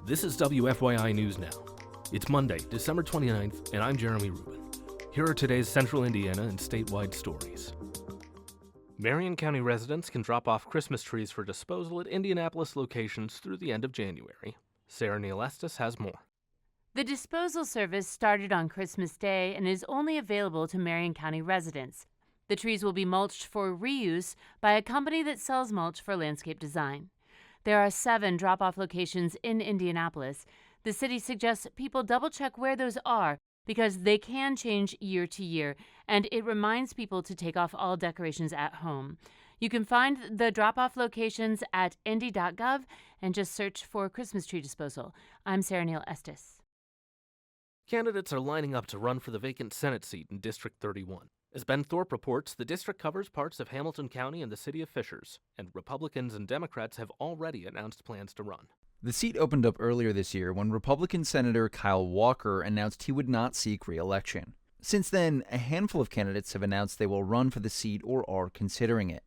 This is WFYI News Now. It's Monday, December 29th, and I'm Jeremy Rubin. Here are today's Central Indiana and statewide stories. Marion County residents can drop off Christmas trees for disposal at Indianapolis locations through the end of January. Sarah Neal-Estes has more. The disposal service started on Christmas Day and is only available to Marion County residents. The trees will be mulched for reuse by a company that sells mulch for landscape design. There are 7 drop-off locations in Indianapolis. The city suggests people double-check where those are because they can change year to year, and it reminds people to take off all decorations at home. You can find the drop-off locations at indy.gov and just search for Christmas tree disposal. I'm Sarah Neal-Estes. Candidates are lining up to run for the vacant Senate seat in District 31. As Ben Thorpe reports, the district covers parts of Hamilton County and the city of Fishers, and Republicans and Democrats have already announced plans to run. The seat opened up earlier this year when Republican Senator Kyle Walker announced he would not seek re-election. Since then, a handful of candidates have announced they will run for the seat or are considering it.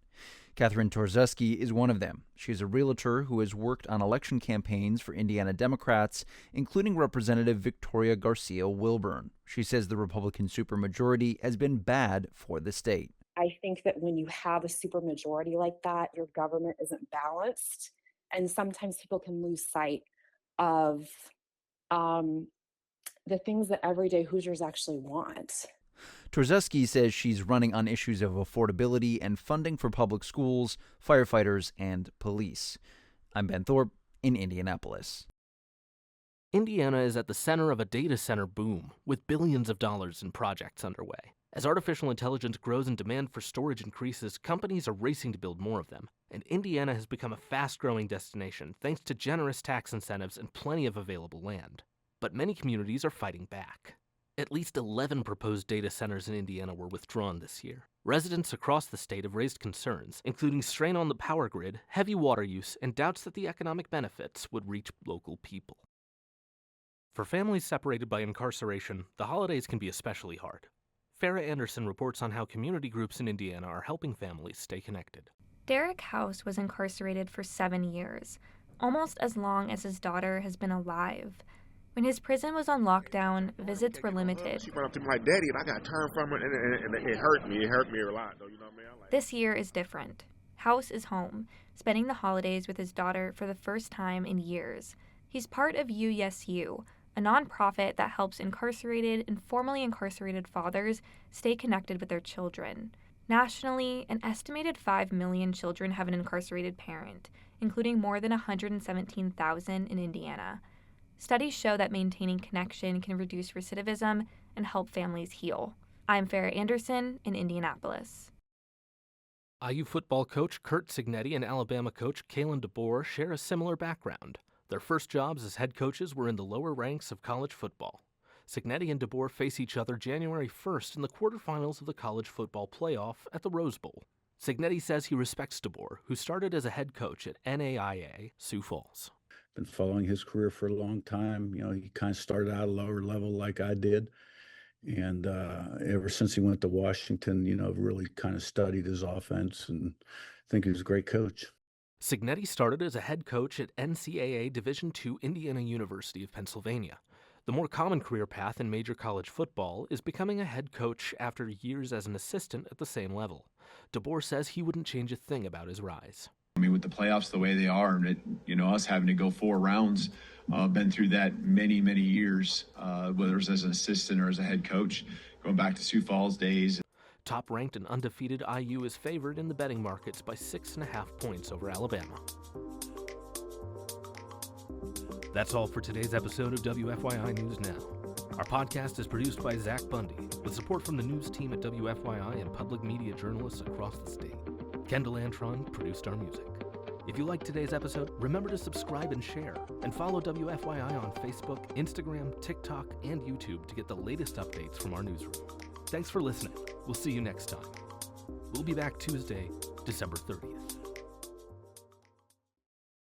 Catherine Torzewski is one of them. She is a realtor who has worked on election campaigns for Indiana Democrats, including Representative Victoria Garcia Wilburn. She says the Republican supermajority has been bad for the state. I think that when you have a supermajority like that, your government isn't balanced, and sometimes people can lose sight of the things that everyday Hoosiers actually want. Torzewski says she's running on issues of affordability and funding for public schools, firefighters, and police. I'm Ben Thorpe in Indianapolis. Indiana is at the center of a data center boom, with billions of dollars in projects underway. As artificial intelligence grows and demand for storage increases, companies are racing to build more of them. And Indiana has become a fast-growing destination thanks to generous tax incentives and plenty of available land. But many communities are fighting back. At least 11 proposed data centers in Indiana were withdrawn this year. Residents across the state have raised concerns, including strain on the power grid, heavy water use, and doubts that the economic benefits would reach local people. For families separated by incarceration, the holidays can be especially hard. Farrah Anderson reports on how community groups in Indiana are helping families stay connected. Derek House was incarcerated for 7 years, almost as long as his daughter has been alive. When his prison was on lockdown, visits were limited. She went up to me like, "Daddy," and I got turned from her, and it hurt me. It hurt me a lot, though. You know what I mean? This year is different. House is home, spending the holidays with his daughter for the first time in years. He's part of UYesU, a nonprofit that helps incarcerated and formerly incarcerated fathers stay connected with their children. Nationally, an estimated 5 million children have an incarcerated parent, including more than 117,000 in Indiana. Studies show that maintaining connection can reduce recidivism and help families heal. I'm Farrah Anderson in Indianapolis. IU football coach Curt Cignetti and Alabama coach Kalen DeBoer share a similar background. Their first jobs as head coaches were in the lower ranks of college football. Cignetti and DeBoer face each other January 1st in the quarterfinals of the college football playoff at the Rose Bowl. Cignetti says he respects DeBoer, who started as a head coach at NAIA Sioux Falls. Been following his career for a long time. You know, he kind of started out at a lower level like I did. And ever since he went to Washington, you know, really kind of studied his offense and I think he was a great coach. Cignetti started as a head coach at NCAA Division II Indiana University of Pennsylvania. The more common career path in major college football is becoming a head coach after years as an assistant at the same level. DeBoer says he wouldn't change a thing about his rise. I mean, with the playoffs the way they are, and us having to go 4 rounds, been through that many years, whether it's as an assistant or as a head coach, going back to Sioux Falls days. Top-ranked and undefeated IU is favored in the betting markets by 6.5 points over Alabama. That's all for today's episode of WFYI News Now. Our podcast is produced by Zach Bundy, with support from the news team at WFYI and public media journalists across the state. Kendall Antron produced our music. If you liked today's episode, remember to subscribe and share, and follow WFYI on Facebook, Instagram, TikTok, and YouTube to get the latest updates from our newsroom. Thanks for listening. We'll see you next time. We'll be back Tuesday, December 30th.